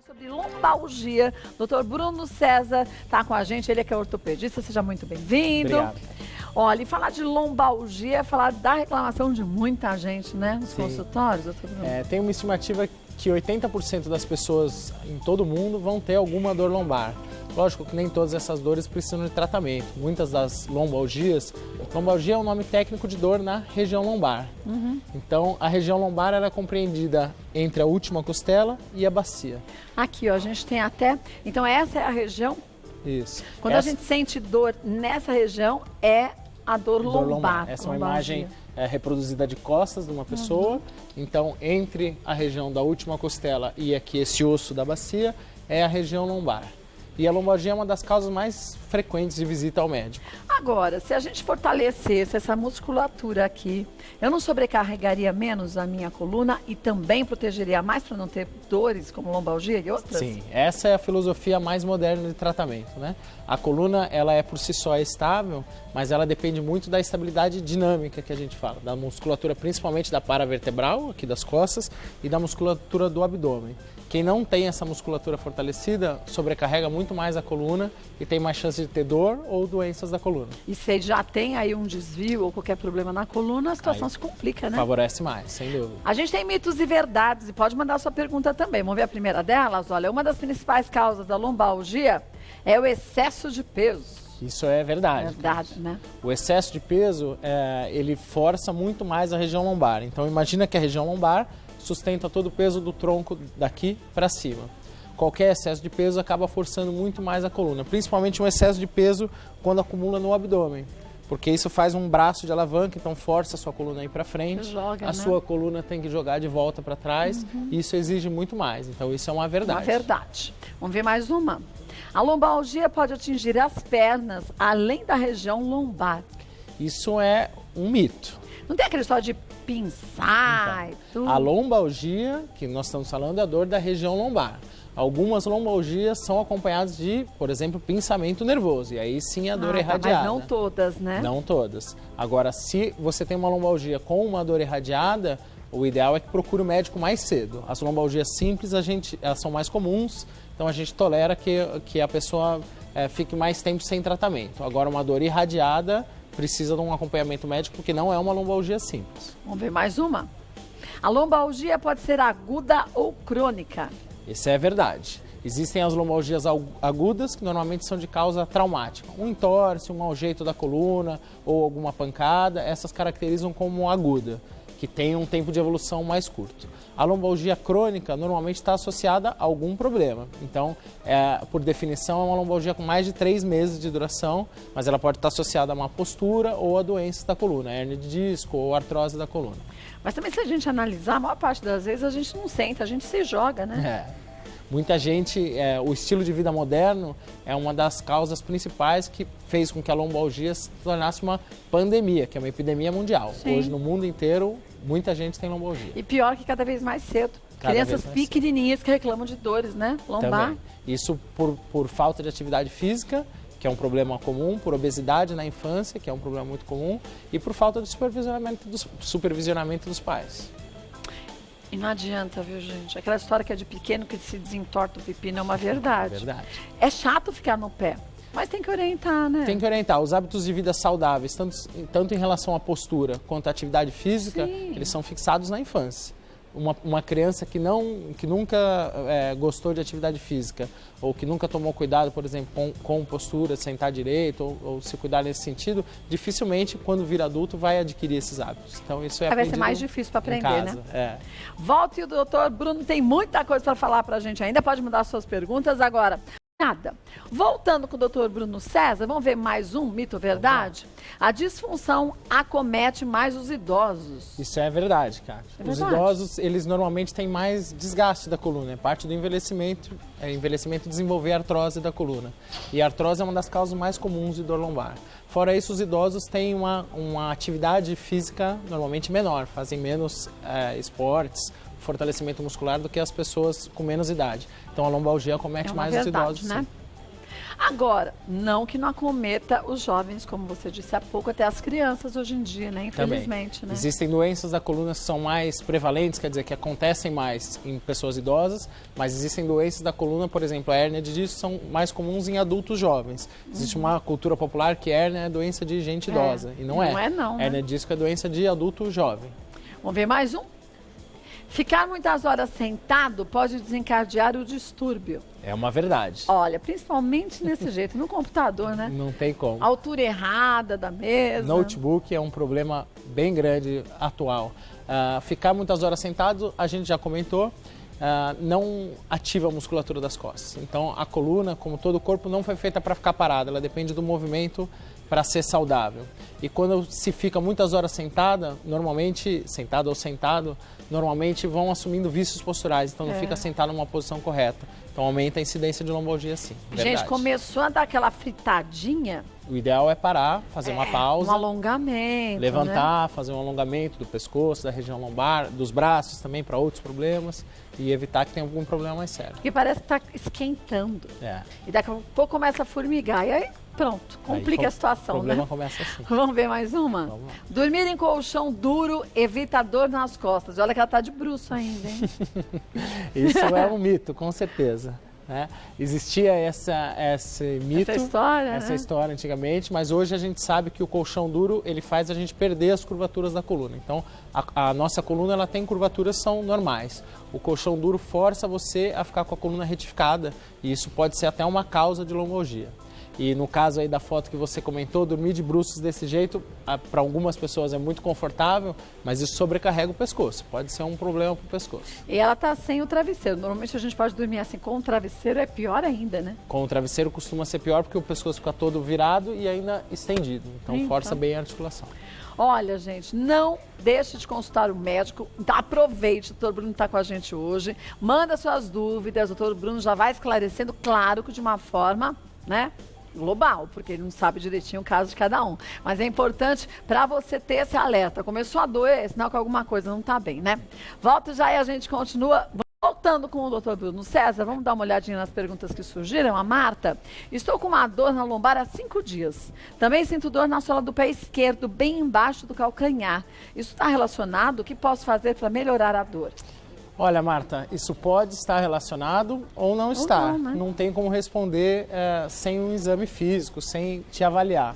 Sobre lombalgia. Dr. Bruno César está com a gente, ele é que é ortopedista, seja muito bem-vindo. Obrigado. Olha, e falar de lombalgia é falar da reclamação de muita gente, né, nos consultórios, doutor Bruno? Tem uma estimativa que 80% das pessoas em todo o mundo vão ter alguma dor lombar. Lógico que nem todas essas dores precisam de tratamento. Muitas das lombalgias, lombalgia é um nome técnico de dor na região lombar. Então, a região lombar ela é compreendida entre a última costela e a bacia. Aqui, ó, a gente tem até... Então, essa é a região? Isso. Quando a gente sente dor nessa região, é a dor lombar. Essa é uma imagem reproduzida de costas de uma pessoa. Então, entre a região da última costela e aqui esse osso da bacia, é a região lombar. E a lombalgia é uma das causas mais frequentes de visita ao médico. Agora, se a gente fortalecesse essa musculatura aqui, eu não sobrecarregaria menos a minha coluna e também protegeria mais para não ter dores como lombalgia e outras? Sim, essa é a filosofia mais moderna de tratamento, né? A coluna, ela é por si só estável, mas ela depende muito da estabilidade dinâmica que a gente fala, da musculatura principalmente da paravertebral, aqui das costas, e da musculatura do abdômen. Quem não tem essa musculatura fortalecida sobrecarrega muito mais a coluna e tem mais chance de ter dor ou doenças da coluna. E se já tem aí um desvio ou qualquer problema na coluna, a situação se complica, né? Favorece mais, sem dúvida. A gente tem mitos e verdades e pode mandar a sua pergunta também. Vamos ver a primeira delas? Olha, uma das principais causas da lombalgia é o excesso de peso. Isso é verdade. Verdade, né? O excesso de peso, ele força muito mais a região lombar. Então, imagina que a região lombar sustenta todo o peso do tronco daqui para cima. Qualquer excesso de peso acaba forçando muito mais a coluna, principalmente um excesso de peso quando acumula no abdômen, porque isso faz um braço de alavanca, então força a sua coluna a ir para frente, sua coluna tem que jogar de volta para trás, e isso exige muito mais, então isso é uma verdade. Uma verdade. Vamos ver mais uma. A lombalgia pode atingir as pernas, além da região lombar. Isso é um mito. Não tem aquela história de pinçar e tudo? A lombalgia, que nós estamos falando, é a dor da região lombar. Algumas lombalgias são acompanhadas de, por exemplo, pinçamento nervoso. E aí sim a dor é irradiada. Mas não todas, né? Não todas. Agora, se você tem uma lombalgia com uma dor irradiada, o ideal é que procure o médico mais cedo. As lombalgias simples, elas são mais comuns, então a gente tolera que a pessoa fique mais tempo sem tratamento. Agora, uma dor irradiada precisa de um acompanhamento médico, porque não é uma lombalgia simples. Vamos ver mais uma. A lombalgia pode ser aguda ou crônica? Isso é verdade. Existem as lombalgias agudas, que normalmente são de causa traumática. Um entorse, um mau jeito da coluna ou alguma pancada, essas caracterizam como aguda, que tem um tempo de evolução mais curto. A lombalgia crônica normalmente está associada a algum problema. Então, por definição, é uma lombalgia com mais de 3 meses de duração, mas ela pode estar associada a uma postura ou a doenças da coluna, hérnia de disco ou artrose da coluna. Mas também, se a gente analisar, a maior parte das vezes a gente não senta, a gente se joga, né? Muita gente, o estilo de vida moderno é uma das causas principais que fez com que a lombalgia se tornasse uma pandemia, que é uma epidemia mundial. Sim. Hoje, no mundo inteiro, muita gente tem lombalgia. E pior que cada vez mais cedo. Crianças pequenininhas que reclamam de dores, né? Lombar. Também. Isso por falta de atividade física, que é um problema comum, por obesidade na infância, que é um problema muito comum, e por falta de supervisionamento dos pais. E não adianta, viu, gente? Aquela história que é de pequeno que se desentorta o pepino é uma verdade. Verdade. É chato ficar no pé, mas tem que orientar, né? Tem que orientar. Os hábitos de vida saudáveis, tanto em relação à postura quanto à atividade física, eles são fixados na infância. Uma criança que nunca gostou de atividade física ou que nunca tomou cuidado, por exemplo, com postura, sentar direito ou se cuidar nesse sentido, dificilmente, quando vir adulto, vai adquirir esses hábitos. Então, isso vai ser mais difícil para aprender, né? Volte, e o doutor Bruno tem muita coisa para falar para a gente ainda. Pode mudar suas perguntas agora. Nada. Voltando com o doutor Bruno César, vamos ver mais um mito ou verdade? A disfunção acomete mais os idosos. Isso é verdade, cara. Os idosos, eles normalmente têm mais desgaste da coluna. É parte do envelhecimento, desenvolver artrose da coluna. E a artrose é uma das causas mais comuns de dor lombar. Fora isso, os idosos têm uma atividade física normalmente menor, fazem menos esportes, fortalecimento muscular do que as pessoas com menos idade. Então a lombalgia acomete mais os idosos. Né? Agora, não que não acometa os jovens, como você disse há pouco, até as crianças hoje em dia, né? Infelizmente, né? Existem doenças da coluna que são mais prevalentes, quer dizer, que acontecem mais em pessoas idosas, mas existem doenças da coluna, por exemplo, a hérnia de disco, são mais comuns em adultos jovens. Existe uma cultura popular que hérnia é doença de gente idosa, e não é. Não é não, né? Hérnia de disco é doença de adulto jovem. Vamos ver mais um? Ficar muitas horas sentado pode desencadear o distúrbio. É uma verdade. Olha, principalmente nesse jeito, no computador, né? Não tem como. Altura errada da mesa. Notebook é um problema bem grande atual. Ficar muitas horas sentado, a gente já comentou, não ativa a musculatura das costas. Então, a coluna, como todo o corpo, não foi feita para ficar parada. Ela depende do movimento para ser saudável. E quando se fica muitas horas sentada, normalmente, sentado ou sentado, normalmente vão assumindo vícios posturais. Então, não fica sentado numa posição correta. Então, aumenta a incidência de lombalgia, sim. Verdade. Gente, começou a dar aquela fritadinha. O ideal é parar, fazer uma pausa. Um alongamento, levantar, né? fazer um alongamento do pescoço, da região lombar, dos braços também para outros problemas e evitar que tenha algum problema mais sério. Porque parece que está esquentando. É. E daqui a pouco começa a formigar. E aí, pronto, complica a situação, O problema né? começa assim. Vamos ver mais uma? Vamos lá. Dormir em colchão duro evita dor nas costas. Olha que ela tá de bruço ainda, hein? Isso é um mito, com certeza. Né? Existia esse mito, essa história antigamente, mas hoje a gente sabe que o colchão duro ele faz a gente perder as curvaturas da coluna. Então a nossa coluna ela tem curvaturas que são normais. O colchão duro força você a ficar com a coluna retificada e isso pode ser até uma causa de lombalgia. E no caso aí da foto que você comentou, dormir de bruços desse jeito, para algumas pessoas é muito confortável, mas isso sobrecarrega o pescoço. Pode ser um problema para o pescoço. E ela tá sem o travesseiro. Normalmente a gente pode dormir assim com o travesseiro, é pior ainda, né? Com o travesseiro costuma ser pior porque o pescoço fica todo virado e ainda estendido. Então força bem a articulação. Olha, gente, não deixe de consultar o médico. Aproveite, o doutor Bruno está com a gente hoje. Manda suas dúvidas, o doutor Bruno já vai esclarecendo, claro que de uma forma, né? Global, porque ele não sabe direitinho o caso de cada um. Mas é importante para você ter esse alerta. Começou a doer, é sinal que alguma coisa não está bem, né? Volta já e a gente continua. Voltando com o doutor Bruno César, vamos dar uma olhadinha nas perguntas que surgiram. A Marta: estou com uma dor na lombar há 5 dias. Também sinto dor na sola do pé esquerdo, bem embaixo do calcanhar. Isso está relacionado? O que posso fazer para melhorar a dor? Olha, Marta, isso pode estar relacionado ou não está. Não, né? Não tem como responder sem um exame físico, sem te avaliar.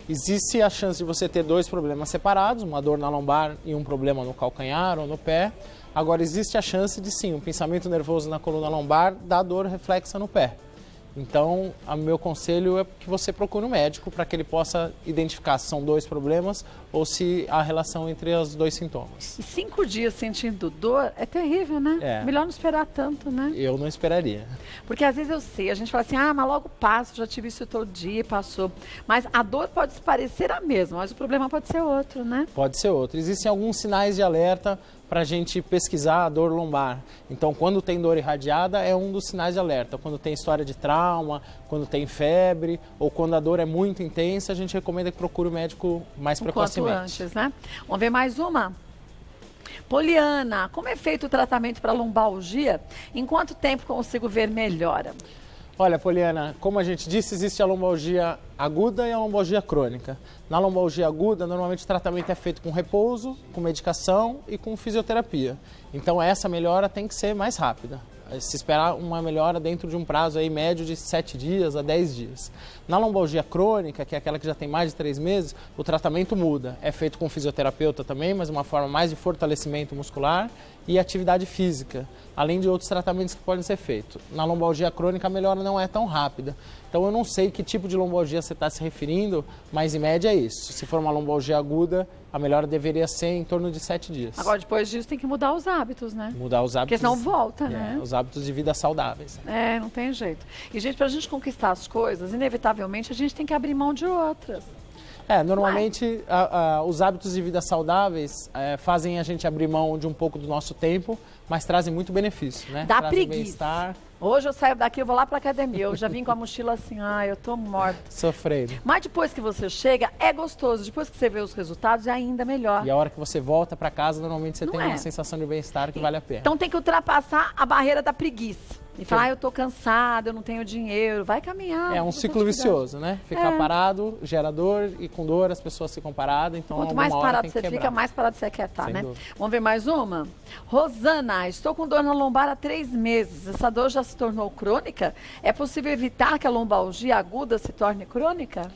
Existe a chance de você ter 2 problemas separados, uma dor na lombar e um problema no calcanhar ou no pé. Agora, existe a chance de sim, um pensamento nervoso na coluna lombar dar dor reflexa no pé. Então, o meu conselho é que você procure um médico para que ele possa identificar se são 2 problemas ou se há relação entre os 2 sintomas. E 5 dias sentindo dor é terrível, né? É. Melhor não esperar tanto, né? Eu não esperaria. Porque às vezes eu sei, a gente fala assim, mas logo passa, já tive isso todo dia, passou. Mas a dor pode se parecer a mesma, mas o problema pode ser outro, né? Pode ser outro. Existem alguns sinais de alerta para a gente pesquisar a dor lombar. Então, quando tem dor irradiada, é um dos sinais de alerta. Quando tem história de trauma, quando tem febre, ou quando a dor é muito intensa, a gente recomenda que procure o médico mais precocemente. Quanto antes, né? Vamos ver mais uma? Poliana, como é feito o tratamento para lombalgia? Em quanto tempo consigo ver melhora? Olha, Poliana, como a gente disse, existe a lombalgia aguda e a lombalgia crônica. Na lombalgia aguda, normalmente o tratamento é feito com repouso, com medicação e com fisioterapia. Então essa melhora tem que ser mais rápida. Se esperar uma melhora dentro de um prazo aí médio de 7 dias a 10 dias. Na lombalgia crônica, que é aquela que já tem mais de 3 meses, o tratamento muda. É feito com fisioterapeuta também, mas de uma forma mais de fortalecimento muscular e atividade física, além de outros tratamentos que podem ser feitos. Na lombalgia crônica a melhora não é tão rápida. Então eu não sei que tipo de lombalgia você está se referindo, mas em média é isso. Se for uma lombalgia aguda, a melhora deveria ser em torno de 7 dias. Agora, depois disso, tem que mudar os hábitos, né? Mudar os hábitos. Porque senão volta, né? Os hábitos de vida saudáveis. É, não tem jeito. E, gente, para a gente conquistar as coisas, inevitavelmente, a gente tem que abrir mão de outras. Normalmente os hábitos de vida saudáveis fazem a gente abrir mão de um pouco do nosso tempo, mas trazem muito benefício, né? Dá trazem preguiça. Hoje eu saio daqui, eu vou lá para academia. Eu já vim com a mochila assim, eu tô morta. Sofrendo. Mas depois que você chega, é gostoso. Depois que você vê os resultados, é ainda melhor. E a hora que você volta para casa, normalmente você tem uma sensação de bem-estar que vale a pena. Então tem que ultrapassar a barreira da preguiça. E fala, eu tô cansado, eu não tenho dinheiro, vai caminhar. É um ciclo vicioso, né? Ficar parado, gera dor, e com dor as pessoas ficam paradas, então quanto mais parado você fica, mais parado você quer estar, né? Dúvida. Vamos ver mais uma? Rosana, estou com dor na lombar há 3 meses. Essa dor já se tornou crônica? É possível evitar que a lombalgia aguda se torne crônica?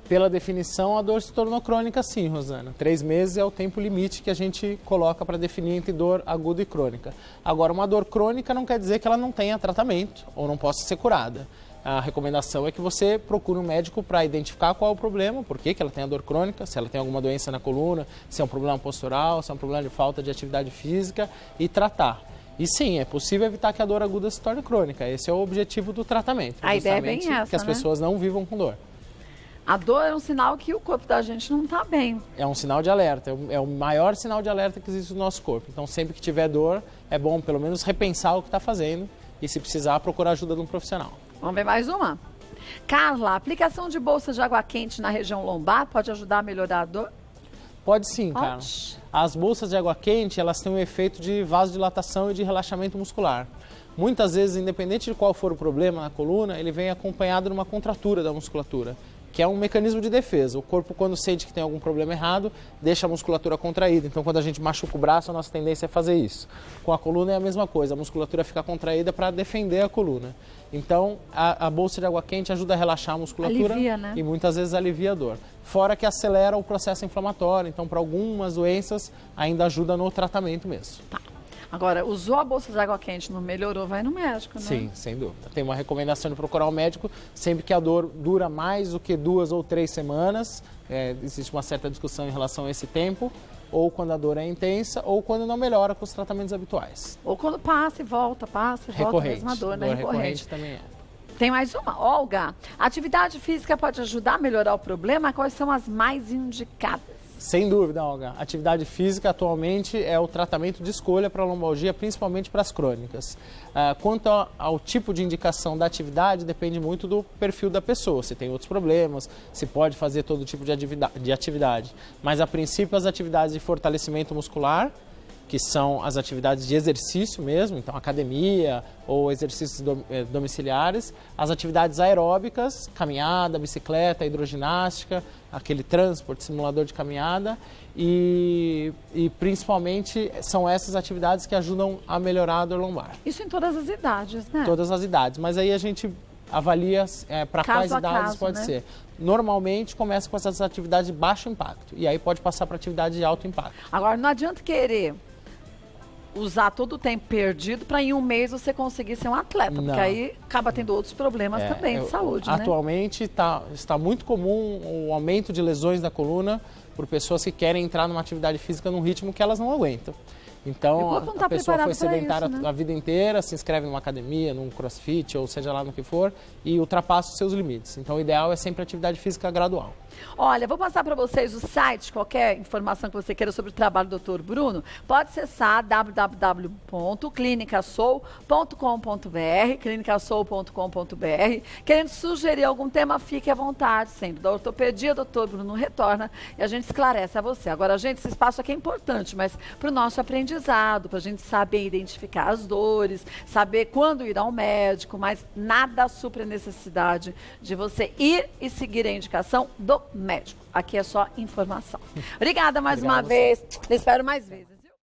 Pela definição, a dor se tornou crônica sim, Rosana. 3 meses é o tempo limite que a gente coloca para definir entre dor aguda e crônica. Agora, uma dor crônica não quer dizer que ela não tenha tratamento ou não possa ser curada. A recomendação é que você procure um médico para identificar qual é o problema, por que ela tem a dor crônica, se ela tem alguma doença na coluna, se é um problema postural, se é um problema de falta de atividade física e tratar. E sim, é possível evitar que a dor aguda se torne crônica. Esse é o objetivo do tratamento. A ideia é bem essa, que as pessoas não vivam com dor. A dor é um sinal que o corpo da gente não está bem. É um sinal de alerta, é o maior sinal de alerta que existe no nosso corpo. Então, sempre que tiver dor, é bom pelo menos repensar o que está fazendo e, se precisar, procurar ajuda de um profissional. Vamos ver mais uma? Carla, a aplicação de bolsas de água quente na região lombar pode ajudar a melhorar a dor? Pode sim, Carla. As bolsas de água quente, elas têm um efeito de vasodilatação e de relaxamento muscular. Muitas vezes, independente de qual for o problema na coluna, ele vem acompanhado de uma contratura da musculatura, que é um mecanismo de defesa. O corpo, quando sente que tem algum problema errado, deixa a musculatura contraída. Então, quando a gente machuca o braço, a nossa tendência é fazer isso. Com a coluna é a mesma coisa, a musculatura fica contraída para defender a coluna. Então, a bolsa de água quente ajuda a relaxar a musculatura. Alivia, né? E muitas vezes alivia a dor. Fora que acelera o processo inflamatório. Então, para algumas doenças, ainda ajuda no tratamento mesmo. Tá. Agora, usou a bolsa de água quente, não melhorou, vai no médico, né? Sim, sem dúvida. Tem uma recomendação de procurar um médico sempre que a dor dura mais do que 2 ou 3 semanas. Existe uma certa discussão em relação a esse tempo. Ou quando a dor é intensa, ou quando não melhora com os tratamentos habituais. Ou quando passa e volta a mesma dor, né? Recorrente também é. Tem mais uma. Olga, atividade física pode ajudar a melhorar o problema? Quais são as mais indicadas? Sem dúvida, Olga. Atividade física atualmente é o tratamento de escolha para a lombalgia, principalmente para as crônicas. Quanto ao tipo de indicação da atividade, depende muito do perfil da pessoa. Se tem outros problemas, se pode fazer todo tipo de atividade. Mas, a princípio, as atividades de fortalecimento muscular, que são as atividades de exercício mesmo, então academia ou exercícios domiciliares, as atividades aeróbicas, caminhada, bicicleta, hidroginástica, aquele transporte, simulador de caminhada e principalmente são essas atividades que ajudam a melhorar a dor lombar. Isso em todas as idades, né? Todas as idades, mas aí a gente avalia para quais idades pode ser. Normalmente começa com essas atividades de baixo impacto e aí pode passar para atividade de alto impacto. Agora, não adianta querer usar todo o tempo perdido para em um mês você conseguir ser um atleta, porque aí acaba tendo outros problemas também de saúde, né? Atualmente está muito comum o aumento de lesões da coluna por pessoas que querem entrar numa atividade física num ritmo que elas não aguentam. Então, a pessoa foi sedentária a vida inteira, se inscreve numa academia, num crossfit, ou seja lá no que for, e ultrapassa os seus limites. Então, o ideal é sempre atividade física gradual. Olha, vou passar para vocês o site, qualquer informação que você queira sobre o trabalho do Dr. Bruno, pode acessar www.clinicasoul.com.br, clinicasoul.com.br. Querendo sugerir algum tema, fique à vontade, sempre. Da ortopedia, Dr. Bruno retorna e a gente esclarece a você. Agora, gente, esse espaço aqui é importante, mas para o nosso aprendizado, para a gente saber identificar as dores, saber quando ir ao médico, mas nada supre a necessidade de você ir e seguir a indicação do médico. Aqui é só informação. Obrigada mais uma vez. Eu espero mais vezes.